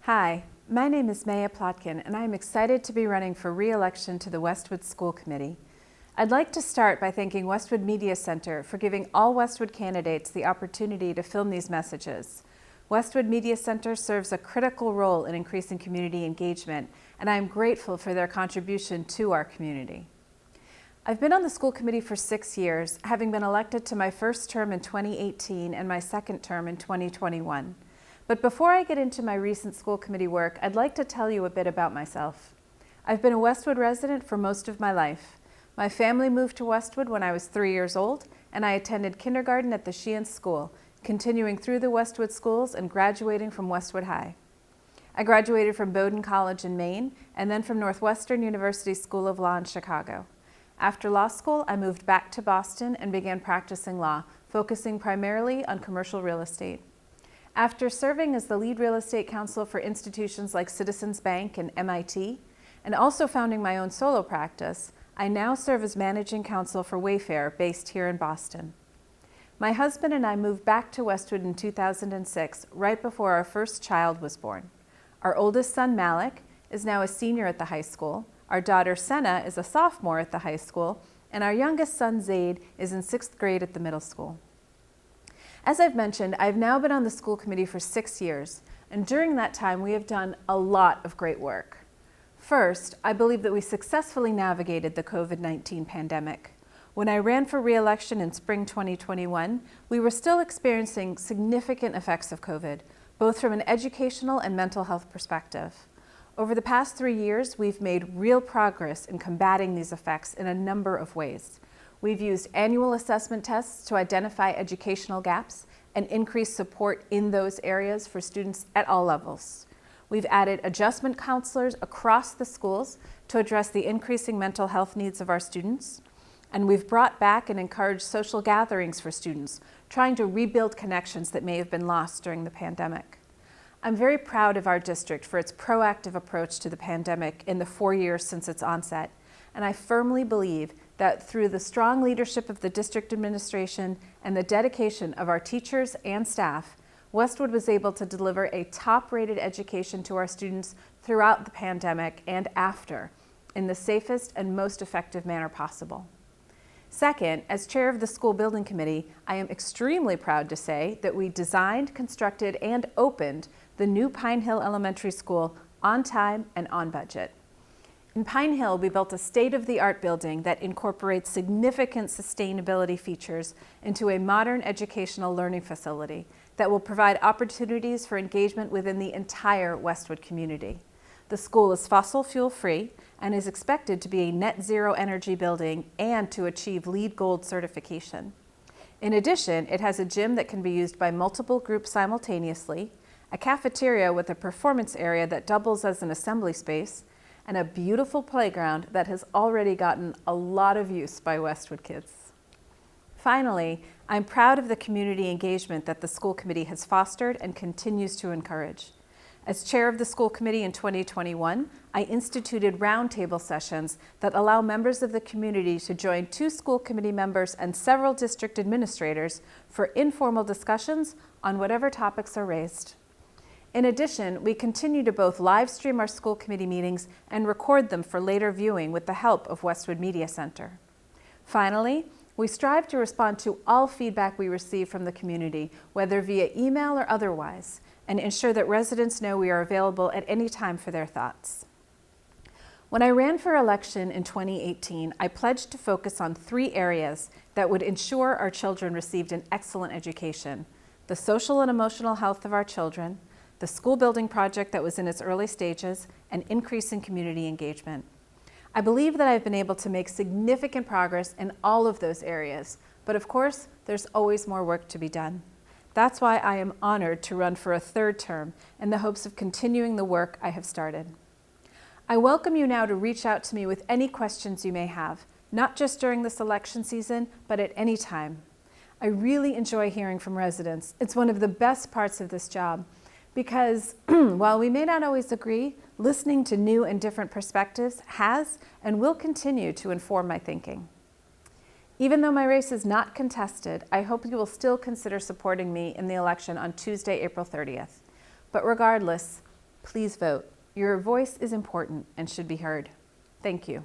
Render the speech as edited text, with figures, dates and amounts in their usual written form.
Hi, my name is Plotkin, and I am excited to be running for re-election to the Westwood School Committee. I'd like to start by thanking Westwood Media Center for giving all Westwood candidates the opportunity to film these messages. Westwood Media Center serves a critical role in increasing community engagement, and I am grateful for their contribution to our community. I've been on the school committee for 6 years, having been elected to my first term in 2018 and my second term in 2021. But before I get into my recent school committee work, I'd like to tell you a bit about myself. I've been a Westwood resident for most of my life. My family moved to Westwood when I was 3 years old, and I attended kindergarten at the Sheehan School, continuing through the Westwood schools and graduating from Westwood High. I graduated from Bowdoin College in Maine, and then from Northwestern University School of Law in Chicago. After law school, I moved back to Boston and began practicing law, focusing primarily on commercial real estate. After serving as the lead real estate counsel for institutions like Citizens Bank and MIT, and also founding my own solo practice, I now serve as managing counsel for Wayfair, based here in Boston. My husband and I moved back to Westwood in 2006, right before our first child was born. Our oldest son, Malik, is now a senior at the high school. Our daughter, Senna, is a sophomore at the high school, and our youngest son, Zaid, is in 6th grade at the middle school. As I've mentioned, I've now been on the school committee for 6 years, and during that time we have done a lot of great work. First, I believe that we successfully navigated the COVID-19 pandemic. When I ran for re-election in spring 2021, we were still experiencing significant effects of COVID, both from an educational and mental health perspective. Over the past 3 years, we've made real progress in combating these effects in a number of ways. We've used annual assessment tests to identify educational gaps and increase support in those areas for students at all levels. We've added adjustment counselors across the schools to address the increasing mental health needs of our students. And we've brought back and encouraged social gatherings for students, trying to rebuild connections that may have been lost during the pandemic. I'm very proud of our district for its proactive approach to the pandemic in the 4 years since its onset, and I firmly believe that through the strong leadership of the district administration and the dedication of our teachers and staff, Westwood was able to deliver a top-rated education to our students throughout the pandemic and after, in the safest and most effective manner possible. Second, as chair of the school building committee, I am extremely proud to say that we designed, constructed, and opened the new Pine Hill Elementary School on time and on budget. In Pine Hill, we built a state-of-the-art building that incorporates significant sustainability features into a modern educational learning facility that will provide opportunities for engagement within the entire Westwood community. The school is fossil fuel-free and is expected to be a net zero energy building and to achieve LEED Gold certification. In addition, it has a gym that can be used by multiple groups simultaneously, a cafeteria with a performance area that doubles as an assembly space, and a beautiful playground that has already gotten a lot of use by Westwood kids. Finally, I'm proud of the community engagement that the school committee has fostered and continues to encourage. As chair of the school committee in 2021, I instituted roundtable sessions that allow members of the community to join 2 school committee members and several district administrators for informal discussions on whatever topics are raised. In addition, we continue to both live stream our school committee meetings and record them for later viewing with the help of Westwood Media Center. Finally, we strive to respond to all feedback we receive from the community, whether via email or otherwise, and ensure that residents know we are available at any time for their thoughts. When I ran for election in 2018, I pledged to focus on 3 areas that would ensure our children received an excellent education: the social and emotional health of our children, the school building project that was in its early stages, and increasing community engagement. I believe that I've been able to make significant progress in all of those areas, but of course, there's always more work to be done. That's why I am honored to run for a 3rd term in the hopes of continuing the work I have started. I welcome you now to reach out to me with any questions you may have, not just during this election season, but at any time. I really enjoy hearing from residents. It's one of the best parts of this job, because while we may not always agree, listening to new and different perspectives has and will continue to inform my thinking. Even though my race is not contested, I hope you will still consider supporting me in the election on Tuesday, April 30th. But regardless, Please vote. Your voice is important and should be heard. Thank you.